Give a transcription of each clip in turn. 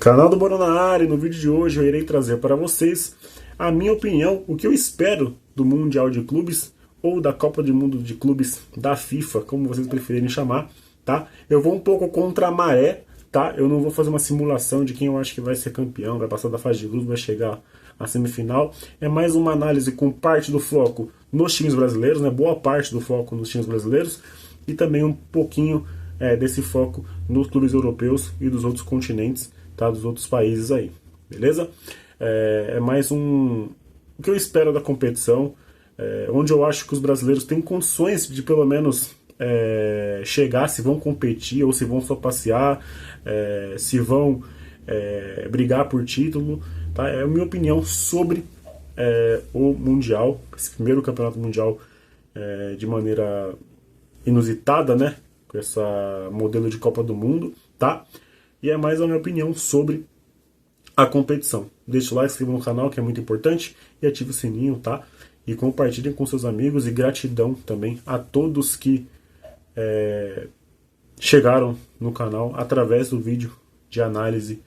Canal do Borão na área, e no vídeo de hoje eu irei trazer para vocês a minha opinião, o que eu espero do Mundial de Clubes ou da Copa do Mundo de Clubes da FIFA, como vocês preferirem chamar, tá? Eu vou um pouco contra a maré, tá? Eu não vou fazer uma simulação de quem eu acho que vai ser campeão, vai passar da fase de grupos, vai chegar à semifinal. É mais uma análise com parte do foco nos times brasileiros, né? Boa parte do foco nos times brasileiros e também um pouquinho desse foco nos clubes europeus e dos outros continentes, tá? Dos outros países aí, beleza? É mais o que eu espero da competição, onde eu acho que os brasileiros têm condições de pelo menos chegar, se vão competir ou se vão só passear, se vão brigar por título, tá? É a minha opinião sobre o Mundial, esse primeiro campeonato mundial de maneira inusitada, né? Com essa modelo de Copa do Mundo, tá? E é mais a minha opinião sobre a competição. Deixe o like, se inscreva no canal, que é muito importante, e ative o sininho, tá? E compartilhem com seus amigos, e gratidão também a todos que chegaram no canal através do vídeo de análise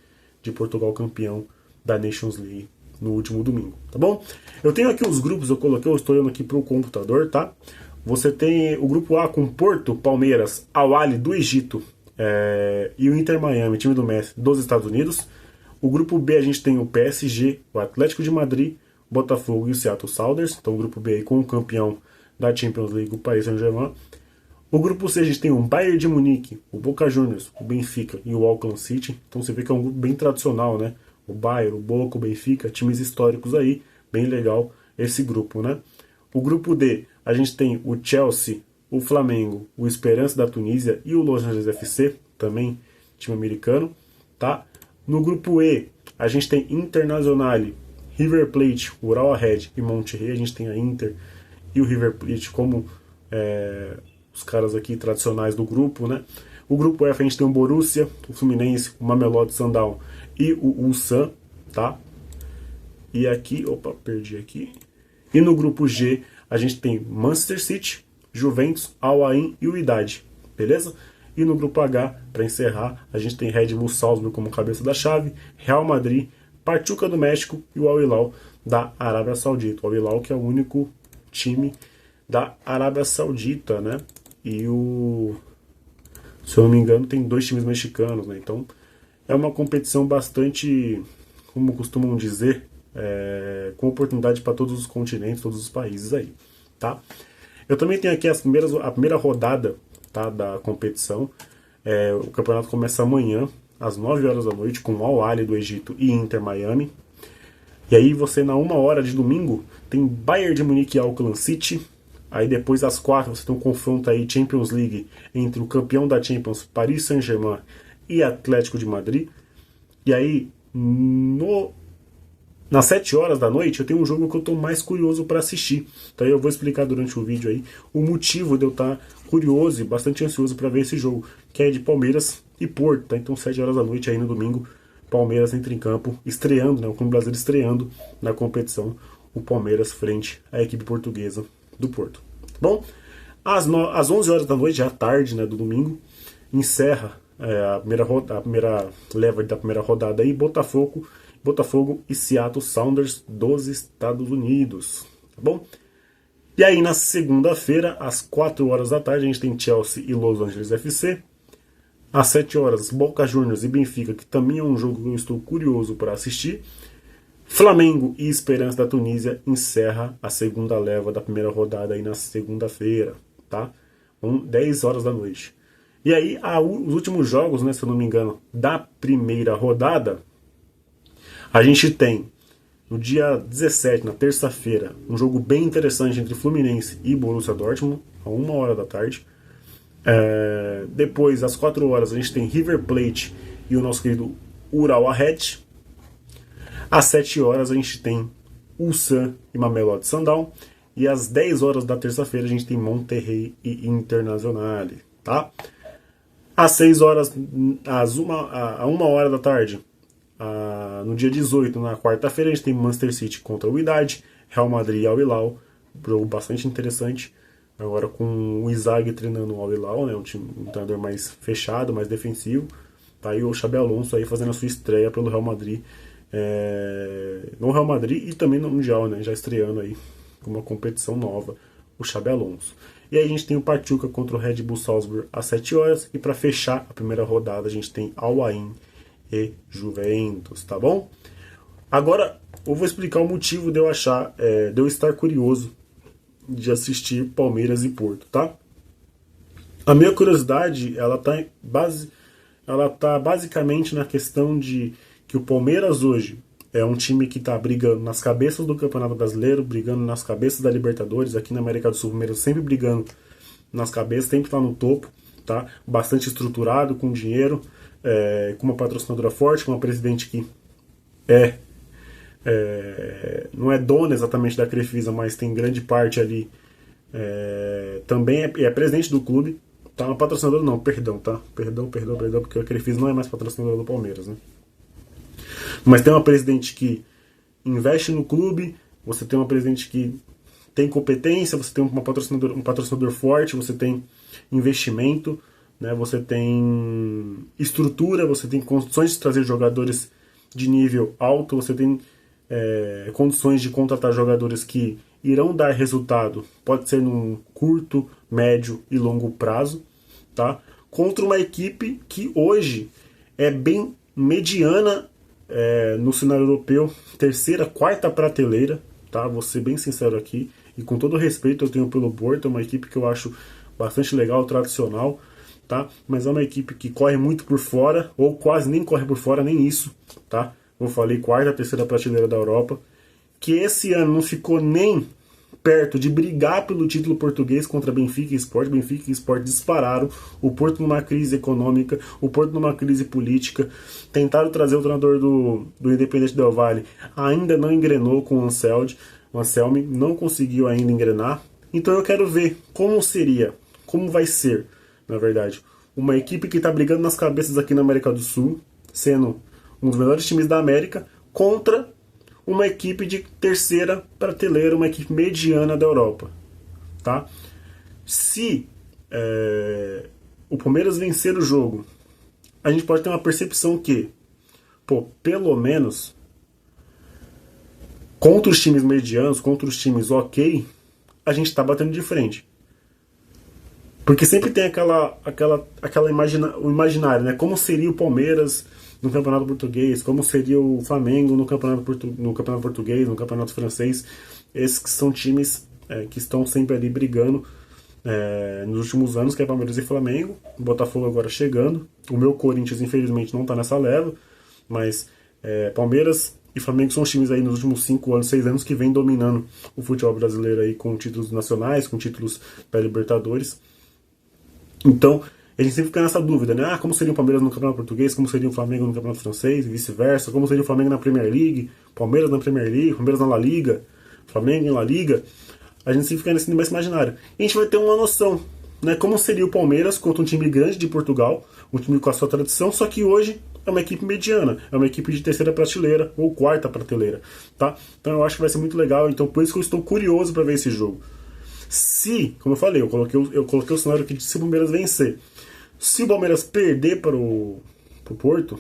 de Portugal campeão da Nations League no último domingo, tá bom? Eu tenho aqui os grupos, eu estou olhando aqui para o computador, tá? Você tem o grupo A com Porto, Palmeiras, Al-Ahly do Egito e o Inter Miami, time do Messi, dos Estados Unidos. O grupo B a gente tem o PSG, o Atlético de Madrid, Botafogo e o Seattle Sounders. Então o grupo B aí com o campeão da Champions League, o Paris Saint-Germain. O grupo C a gente tem o Bayern de Munique, o Boca Juniors, o Benfica e o Auckland City. Então você vê que é um grupo bem tradicional, né? O Bayern, o Boca, o Benfica, times históricos aí, bem legal esse grupo, né? O grupo D, a gente tem o Chelsea, o Flamengo, o Esperance da Tunísia e o Los Angeles FC, também time americano, tá? No grupo E, a gente tem Internazionale, River Plate, Ural Red e Monterrey. A gente tem a Inter e o River Plate como os caras aqui tradicionais do grupo, né? O grupo F a gente tem o Borussia, o Fluminense, o Mamelodi Sundowns e o Ulsan, tá? E aqui, opa, perdi aqui. E no grupo G a gente tem Manchester City, Juventus, Al Ain e o Wydad, beleza? E no grupo H, para encerrar, a gente tem Red Bull Salzburg como cabeça da chave, Real Madrid, Pachuca do México e o Al Hilal da Arábia Saudita. O Al Hilal que é o único time da Arábia Saudita, né? E se eu não me engano, tem 2 times mexicanos, né? Então é uma competição bastante, como costumam dizer, com oportunidade para todos os continentes, todos os países aí, tá? Eu também tenho aqui a primeira rodada, tá, da competição. O campeonato começa amanhã, às 9 horas da noite, com Al-Ahly do Egito e Inter Miami. E aí você, na 1 hora de domingo, tem Bayern de Munique e Auckland City. Aí depois, às 4, você tem um confronto aí, Champions League, entre o campeão da Champions, Paris Saint-Germain, e Atlético de Madrid. E aí, nas 7 horas da noite, eu tenho um jogo que eu estou mais curioso para assistir. Então eu vou explicar durante o vídeo aí o motivo de eu estar curioso e bastante ansioso para ver esse jogo, que é de Palmeiras e Porto, tá? Então 7 horas da noite aí no domingo, Palmeiras entra em campo, estreando, né? O clube brasileiro estreando na competição, o Palmeiras frente à equipe portuguesa do Porto. Bom, às 11 horas da noite, já tarde, né, do domingo, encerra a primeira leva da primeira rodada aí, Botafogo e Seattle Sounders dos Estados Unidos, tá bom? E aí na segunda-feira, às 4 horas da tarde, a gente tem Chelsea e Los Angeles FC. Às 7 horas, Boca Juniors e Benfica, que também é um jogo que eu estou curioso para assistir. Flamengo e Esperance da Tunísia encerra a segunda leva da primeira rodada aí na segunda-feira, tá? 10 horas da noite. E aí, os últimos jogos, né, se eu não me engano, da primeira rodada, a gente tem, no dia 17, na terça-feira, um jogo bem interessante entre Fluminense e Borussia Dortmund, a 1 hora da tarde. Depois, às 4 horas, a gente tem River Plate e o nosso querido Ural Red. Às 7 horas, a gente tem Ulsan e Mamelodi Sundowns. E às 10 horas da terça-feira, a gente tem Monterrey e Internazionale, tá? Às 6 horas, a 1 hora da tarde, no dia 18, na quarta-feira, a gente tem Manchester City contra o Wydad, Real Madrid e Al Hilal, jogo bastante interessante, agora com o Inzaghi treinando o Al Hilal, né, um treinador mais fechado, mais defensivo, Tá aí o Xabi Alonso aí fazendo a sua estreia pelo Real Madrid, no Real Madrid e também no Mundial, né? Já estreando aí com uma competição nova, o Xabi Alonso. E aí a gente tem o Pachuca contra o Red Bull Salzburg às 7 horas. E para fechar a primeira rodada a gente tem Al Ain e Juventus, tá bom? Agora eu vou explicar o motivo de eu estar curioso de assistir Palmeiras e Porto, tá? A minha curiosidade, ela tá basicamente na questão de que o Palmeiras hoje é um time que está brigando nas cabeças do Campeonato Brasileiro, brigando nas cabeças da Libertadores, aqui na América do Sul, o Palmeiras sempre brigando nas cabeças, sempre está no topo, tá? Bastante estruturado, com dinheiro, com uma patrocinadora forte, com uma presidente que não é dona exatamente da Crefisa, mas tem grande parte ali, também é presidente do clube, tá? Uma patrocinadora não, perdão, tá? Perdão, porque a Crefisa não é mais patrocinadora do Palmeiras, né? Mas tem uma presidente que investe no clube, você tem uma presidente que tem competência, você tem um patrocinador forte, você tem investimento, né? Você tem estrutura, você tem condições de trazer jogadores de nível alto, você tem condições de contratar jogadores que irão dar resultado, pode ser num curto, médio e longo prazo, tá? Contra uma equipe que hoje é bem mediana no cenário europeu, terceira, quarta prateleira, tá? Vou ser bem sincero aqui, e com todo o respeito eu tenho pelo Porto, é uma equipe que eu acho bastante legal, tradicional, tá? Mas é uma equipe que corre muito por fora, ou quase nem corre por fora, nem isso, tá? Eu falei quarta, terceira prateleira da Europa, que esse ano não ficou nem perto de brigar pelo título português contra Benfica e Sport. Benfica e Sport dispararam, o Porto numa crise econômica, o Porto numa crise política, tentaram trazer o treinador do Independente Del Valle, ainda não engrenou com o Anselmi, não conseguiu ainda engrenar. Então eu quero ver como vai ser, na verdade, uma equipe que está brigando nas cabeças aqui na América do Sul, sendo um dos melhores times da América, contra uma equipe de terceira prateleira, uma equipe mediana da Europa, tá? Se o Palmeiras vencer o jogo, a gente pode ter uma percepção que, pelo menos contra os times medianos, contra os times ok, a gente está batendo de frente. Porque sempre tem o imaginário, né? Como seria o Palmeiras no Campeonato Português, como seria o Flamengo no Campeonato Português, no Campeonato Francês. Esses que são times que estão sempre ali brigando nos últimos anos, que é Palmeiras e Flamengo. O Botafogo agora chegando. O meu Corinthians, infelizmente, não está nessa leva, mas Palmeiras e Flamengo são os times aí nos últimos 5 anos, 6 anos que vem dominando o futebol brasileiro aí com títulos nacionais, com títulos da Libertadores. Então, a gente sempre fica nessa dúvida, né? Como seria o Palmeiras no Campeonato Português, como seria o Flamengo no Campeonato Francês, e vice-versa, como seria o Flamengo na Premier League, Palmeiras na Premier League, Palmeiras na La Liga, Flamengo em La Liga. A gente sempre fica nesse imaginário. E a gente vai ter uma noção, né? Como seria o Palmeiras contra um time grande de Portugal, um time com a sua tradição, só que hoje é uma equipe mediana, é uma equipe de terceira prateleira ou quarta prateleira, tá? Então eu acho que vai ser muito legal, então por isso que eu estou curioso para ver esse jogo. Se, como eu falei, eu coloquei o cenário aqui de se o Palmeiras vencer. Se o Palmeiras perder para o Porto,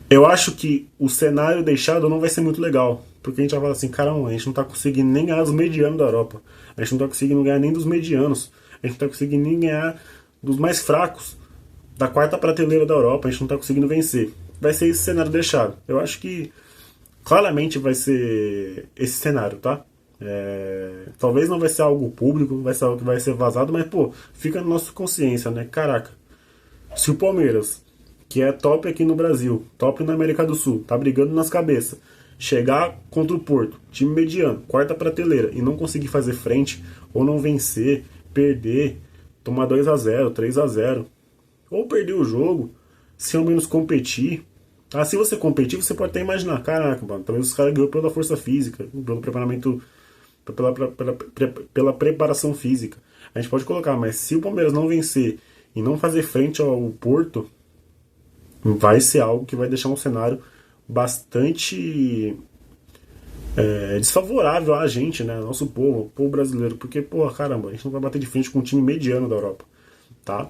eu acho que o cenário deixado não vai ser muito legal. Porque a gente vai falar assim, caramba, a gente não está conseguindo nem ganhar dos medianos da Europa. A gente não está conseguindo ganhar nem dos medianos. A gente não está conseguindo nem ganhar dos mais fracos da quarta prateleira da Europa. A gente não está conseguindo vencer. Vai ser esse cenário deixado. Eu acho que claramente vai ser esse cenário, tá? Talvez não vai ser algo público, vai ser algo que vai ser vazado, mas fica na nossa consciência, né? Caraca, se o Palmeiras, que é top aqui no Brasil, top na América do Sul, tá brigando nas cabeças, chegar contra o Porto, time mediano, quarta prateleira, e não conseguir fazer frente, ou não vencer, perder, tomar 2-0, 3-0, ou perder o jogo, se ao menos competir. Se você competir, você pode até imaginar, caraca, mano, talvez os caras ganhou pela força física, pelo preparamento, pela preparação física. A gente pode colocar, mas se o Palmeiras não vencer e não fazer frente ao Porto, vai ser algo que vai deixar um cenário bastante desfavorável a gente, né? Nosso povo brasileiro, porque, caramba, a gente não vai bater de frente com um time mediano da Europa, tá?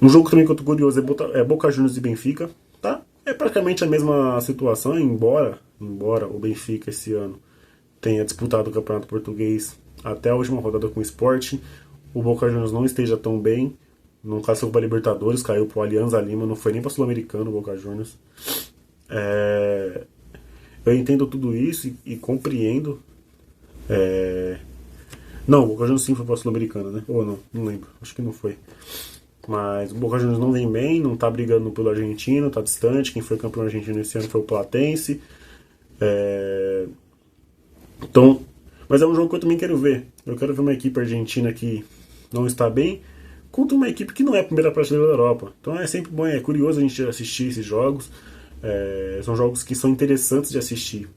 Um jogo também que eu tô curioso é Boca Juniors e Benfica, tá? É praticamente a mesma situação, embora o Benfica esse ano tenha disputado o Campeonato Português até a última rodada com o Sport, o Boca Juniors não esteja tão bem, não classificou para Libertadores, caiu pro Alianza Lima, não foi nem para Sul-Americano o Boca Juniors. Eu entendo tudo isso e compreendo. Não, o Boca Juniors sim foi para Sul-Americana, né? Ou não, não lembro, acho que não foi. Mas o Boca Juniors não vem bem, não tá brigando pelo argentino, tá distante. Quem foi campeão argentino esse ano foi o Platense. Então, mas é um jogo que eu também quero ver. Eu quero ver uma equipe argentina que não está bem contra uma equipe que não é a primeira prateleira da Europa. Então é sempre bom, é curioso a gente assistir esses jogos. São jogos que são interessantes de assistir,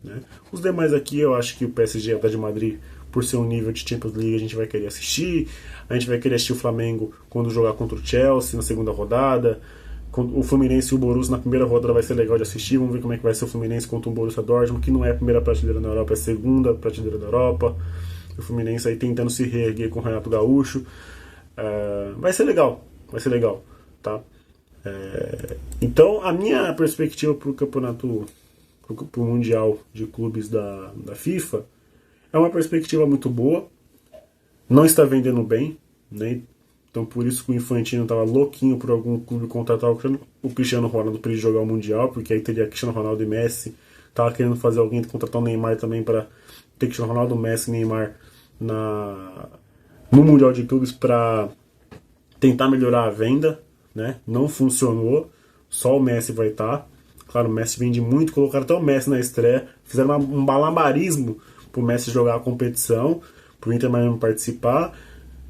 né? Os demais aqui eu acho que o PSG e o Atlético de Madrid, por ser um nível de Champions League, a gente vai querer assistir. A gente vai querer assistir o Flamengo quando jogar contra o Chelsea na segunda rodada. O Fluminense e o Borussia na primeira rodada vai ser legal de assistir. Vamos ver como é que vai ser o Fluminense contra o Borussia Dortmund, que não é a primeira prateleira na Europa, é a segunda prateleira da Europa. O Fluminense aí tentando se reerguer com o Renato Gaúcho. Vai ser legal, tá? Então a minha perspectiva para o campeonato, para o Mundial de Clubes da FIFA, é uma perspectiva muito boa. Não está vendendo bem, né? Então por isso que o Infantino estava louquinho por algum clube contratar o Cristiano Ronaldo para ele jogar o Mundial, porque aí teria Cristiano Ronaldo e Messi. Estava querendo fazer alguém contratar o Neymar também para ter Cristiano Ronaldo, Messi e Neymar no Mundial de Clubes para tentar melhorar a venda, né? Não funcionou, só o Messi vai estar. Claro, o Messi vende muito, colocaram até o Messi na estreia, fizeram um malabarismo pro Messi jogar a competição, pro Inter Miami participar,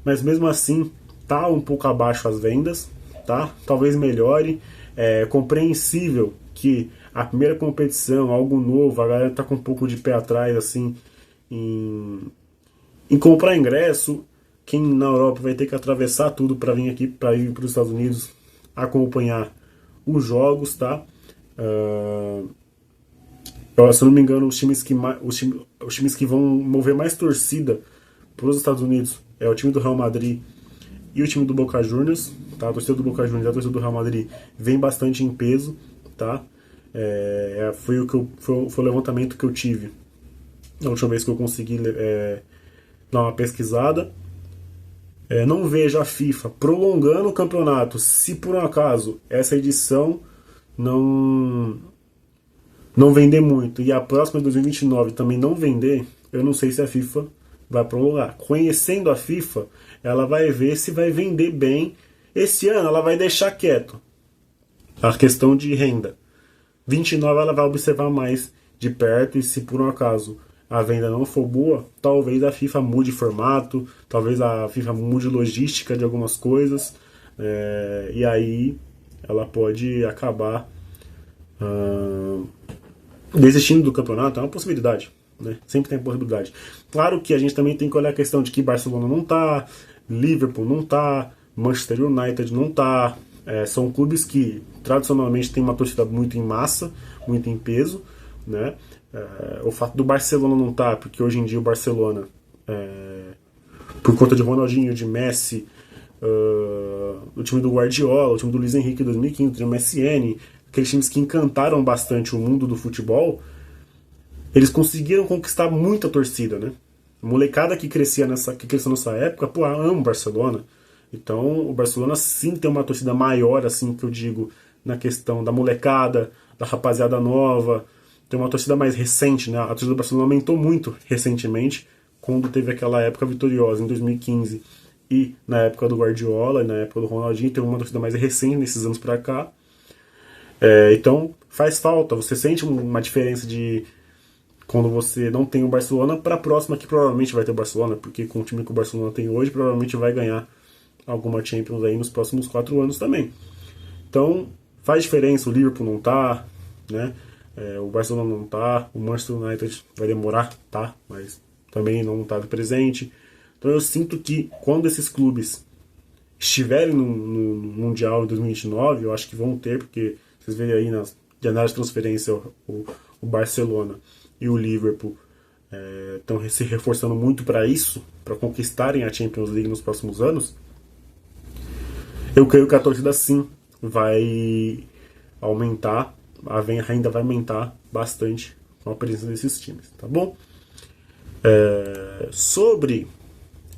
mas mesmo assim tá um pouco abaixo as vendas, tá? Talvez melhore. É compreensível que a primeira competição, algo novo, a galera tá com um pouco de pé atrás assim em comprar ingresso. Quem na Europa vai ter que atravessar tudo para vir aqui, para ir para os Estados Unidos acompanhar os jogos, tá? Se eu não me engano, os times que vão mover mais torcida para os Estados Unidos é o time do Real Madrid e o time do Boca Juniors, tá? A torcida do Boca Juniors e a torcida do Real Madrid vem bastante em peso, tá? Foi o levantamento que eu tive na última vez que eu consegui dar uma pesquisada. Não vejo a FIFA prolongando o campeonato se por um acaso essa edição não vender muito e a próxima de 2029 também não vender. Eu não sei se a FIFA vai prolongar. Conhecendo a FIFA, ela vai ver se vai vender bem. Esse ano ela vai deixar quieto a questão de renda. 29 ela vai observar mais de perto e se por um acaso a venda não for boa, talvez a FIFA mude formato, talvez a FIFA mude logística de algumas coisas, e aí ela pode acabar desistindo do campeonato. É uma possibilidade, né? Sempre tem a possibilidade. Claro que a gente também tem que olhar a questão de que Barcelona não tá, Liverpool não tá, Manchester United não tá. São clubes que tradicionalmente têm uma torcida muito em massa, muito em peso, né? O fato do Barcelona não estar, porque hoje em dia o Barcelona, por conta de Ronaldinho, de Messi, o time do Guardiola, o time do Luiz Henrique em 2015, do MSN, aqueles times que encantaram bastante o mundo do futebol, eles conseguiram conquistar muita torcida, né? A molecada que cresceu nessa época, ama o Barcelona. Então o Barcelona sim tem uma torcida maior, assim que eu digo, na questão da molecada, da rapaziada nova. Tem uma torcida mais recente, né? A torcida do Barcelona aumentou muito recentemente, quando teve aquela época vitoriosa em 2015 e na época do Guardiola e na época do Ronaldinho. Teve uma torcida mais recente nesses anos pra cá. Então faz falta, você sente uma diferença de quando você não tem o Barcelona para a próxima, que provavelmente vai ter o Barcelona, porque com o time que o Barcelona tem hoje, provavelmente vai ganhar alguma Champions aí nos próximos 4 anos também. Então faz diferença. O Liverpool não tá, né? O Barcelona não tá, o Manchester United vai demorar, tá? Mas também não tá presente. Então eu sinto que quando esses clubes estiverem no Mundial de 2029, eu acho que vão ter, porque vocês veem aí nas de análise de transferência o Barcelona e o Liverpool estão se reforçando muito para isso, para conquistarem a Champions League nos próximos anos. Eu creio que a torcida sim vai aumentar, ainda vai aumentar bastante com a presença desses times, tá bom?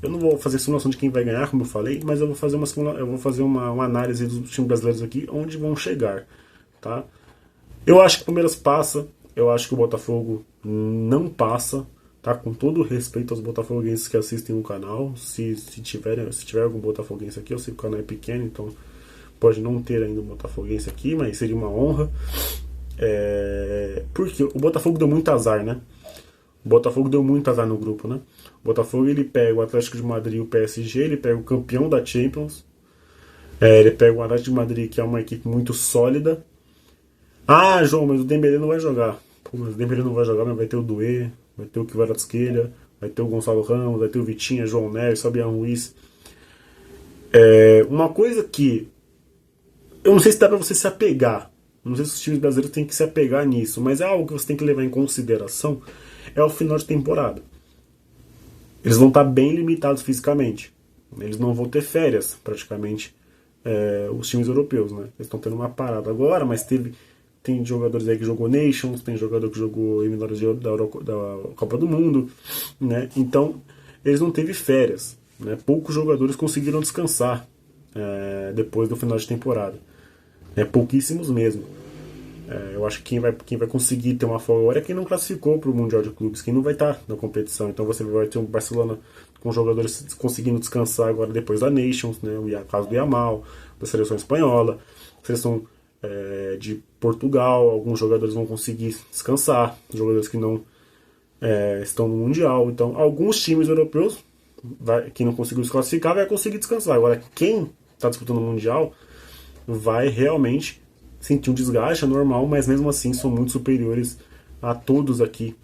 Eu não vou fazer simulação de quem vai ganhar, como eu falei, mas eu vou fazer uma análise dos times brasileiros aqui, onde vão chegar, tá? Eu acho que o Palmeiras passa, eu acho que o Botafogo não passa, tá? Com todo respeito aos botafoguenses que assistem o canal, se tiver algum botafoguense aqui, eu sei que o canal é pequeno, então pode não ter ainda um botafoguense aqui, mas seria uma honra. Porque o Botafogo deu muito azar, né? O Botafogo deu muito azar no grupo, né? O Botafogo ele pega o Atlético de Madrid e o PSG, ele pega o campeão da Champions, ele pega o Atlético de Madrid, que é uma equipe muito sólida. Ah, João, mas o Dembélé não vai jogar. Pô, mas o Dembélé não vai jogar, mas vai ter o Doué, vai ter o Kvaratskhelia, vai ter o Gonçalo Ramos, vai ter o Vitinha, João Neves, Fabián Ruiz. Uma coisa que eu não sei se dá pra você se apegar, não sei se os times brasileiros têm que se apegar nisso, mas é algo que você tem que levar em consideração, é o final de temporada. Eles vão estar bem limitados fisicamente. Eles não vão ter férias, praticamente, os times europeus, né? Eles estão tendo uma parada agora, mas tem jogadores aí que jogou Nations, tem jogador que jogou eliminatórias da Copa do Mundo, né? Então, eles não teve férias, né? Poucos jogadores conseguiram descansar depois do final de temporada. Pouquíssimos mesmo. Eu acho que quem vai conseguir ter uma folga agora é quem não classificou para o Mundial de Clubes, quem não vai estar na competição. Então você vai ter um Barcelona com jogadores conseguindo descansar agora depois da Nations, né? O caso do Yamal, da seleção espanhola, seleção de Portugal, alguns jogadores vão conseguir descansar, jogadores que não estão no Mundial. Então alguns times europeus, que não conseguiu se classificar, vai conseguir descansar. Agora quem está disputando o Mundial vai realmente sentir um desgaste, é normal, mas mesmo assim são muito superiores a todos aqui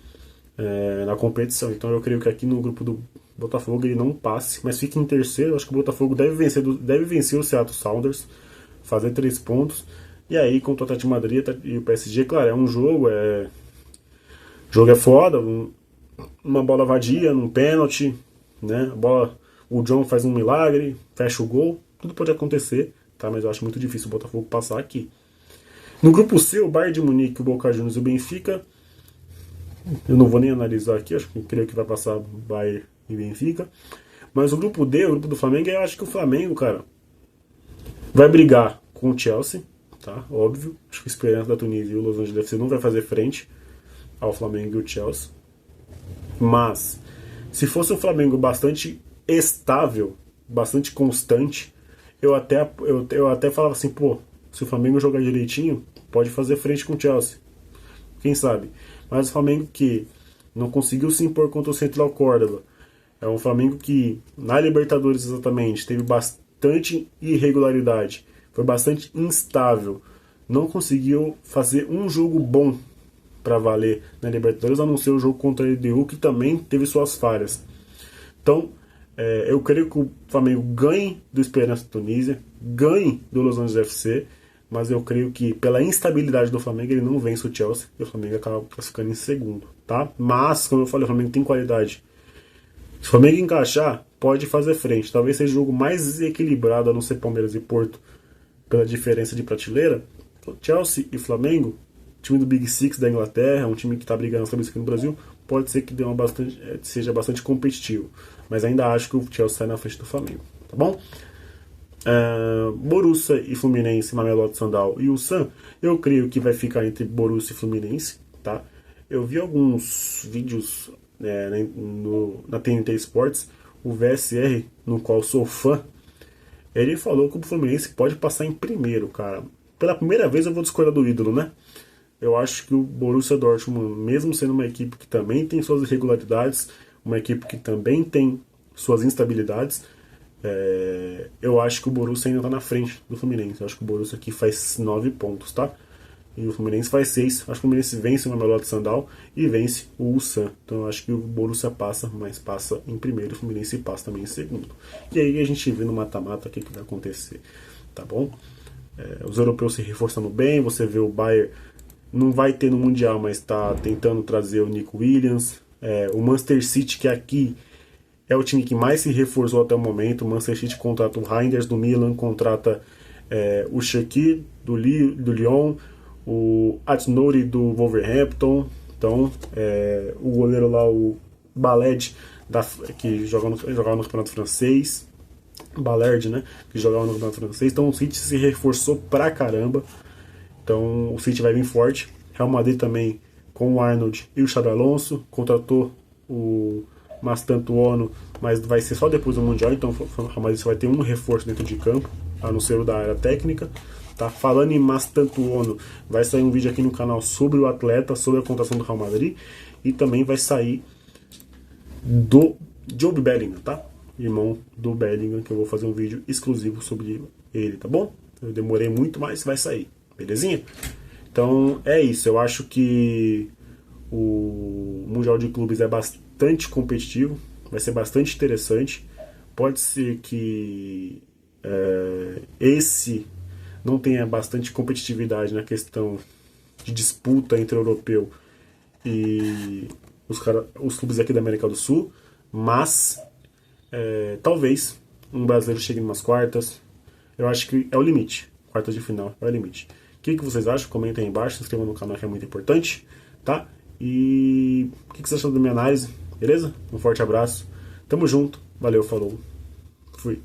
na competição. Então eu creio que aqui no grupo do Botafogo ele não passe, mas fique em terceiro. Acho que o Botafogo deve vencer o Seattle Sounders, fazer 3 pontos, e aí contra o Atlético de Madrid e o PSG, claro, é um jogo, o jogo é foda, uma bola vadia, num pênalti, né? O John faz um milagre, fecha o gol, tudo pode acontecer, tá? Mas eu acho muito difícil o Botafogo passar aqui. No grupo C, o Bayern de Munique, o Boca Juniors e o Benfica. Eu não vou nem analisar aqui, creio que vai passar Bayern e Benfica. Mas o grupo D, o grupo do Flamengo, eu acho que o Flamengo, cara, vai brigar com o Chelsea, tá? Óbvio. Acho que o Esperança da Tunísia e o Los Angeles FC não vai fazer frente ao Flamengo e o Chelsea. Mas, se fosse um Flamengo bastante estável, bastante constante, eu até falava assim, pô, se o Flamengo jogar direitinho, pode fazer frente com o Chelsea. Quem sabe? Mas o Flamengo que não conseguiu se impor contra o Central Córdoba, é um Flamengo que, na Libertadores exatamente, teve bastante irregularidade, foi bastante instável, não conseguiu fazer um jogo bom para valer na Libertadores, a não ser o jogo contra a LDU, que também teve suas falhas. Então, eu creio que o Flamengo ganhe do Esperança Tunísia, ganhe do Los Angeles FC, mas eu creio que pela instabilidade do Flamengo ele não vence o Chelsea e o Flamengo acaba classificando em segundo, tá? Mas, como eu falei, o Flamengo tem qualidade. Se o Flamengo encaixar, pode fazer frente. Talvez seja o jogo mais equilibrado, a não ser Palmeiras e Porto, pela diferença de prateleira. Chelsea e Flamengo, time do Big Six da Inglaterra, um time que está brigando sobre isso aqui no Brasil, pode ser que seja bastante competitivo. Mas ainda acho que o Chelsea sai na frente do Flamengo, tá bom? Borussia e Fluminense, Mamelodi Sandal e Ulsan, eu creio que vai ficar entre Borussia e Fluminense, tá? Eu vi alguns vídeos na TNT Sports, o VSR, no qual sou fã, ele falou que o Fluminense pode passar em primeiro, cara. Pela primeira vez eu vou discordar do ídolo, né? Eu acho que o Borussia Dortmund, mesmo sendo uma equipe que também tem suas irregularidades, uma equipe que também tem suas instabilidades, eu acho que o Borussia ainda está na frente do Fluminense. Eu acho que o Borussia aqui faz 9 pontos, tá? E o Fluminense faz 6. Acho que o Fluminense vence o Mamelodi Sandal e vence o Ulsan. Então eu acho que o Borussia passa, mas passa em primeiro. O Fluminense passa também em segundo. E aí a gente vê no mata-mata o que vai acontecer, tá bom? Os europeus se reforçando bem. Você vê o Bayern não vai ter no Mundial, mas está tentando trazer o Nico Williams. O Manchester City, que aqui é o time que mais se reforçou até o momento. O Manchester City contrata o Reinders do Milan, contrata o Shaqiri do Lyon, o Aït-Nouri do Wolverhampton. Então, o goleiro lá, o Baled, que jogava no campeonato francês. Ballard, né? Que jogava no campeonato francês. Então o City se reforçou pra caramba. Então o City vai vir forte. Real Madrid também, com o Arnold e o Xabi Alonso. Contratou o Mastantuono, mas vai ser só depois do Mundial. Então o Real Madrid só vai ter um reforço dentro de campo, a não ser o da área técnica. Tá? Falando em Mastantuono, vai sair um vídeo aqui no canal sobre o atleta, sobre a contratação do Real Madrid. E também vai sair do Job Bellingham, tá? Irmão do Bellingham, que eu vou fazer um vídeo exclusivo sobre ele, tá bom? Eu demorei muito, mas vai sair, belezinha? Então é isso, eu acho que o Mundial de Clubes é bastante competitivo, vai ser bastante interessante. Pode ser que esse não tenha bastante competitividade na questão de disputa entre o europeu e os clubes aqui da América do Sul, mas talvez um brasileiro chegue em umas quartas. Eu acho que é o limite. Quartas de final é o limite. O que vocês acham? Comentem aí embaixo, se inscrevam no canal que é muito importante, tá? E o que vocês acham da minha análise? Beleza? Um forte abraço. Tamo junto. Valeu, falou. Fui.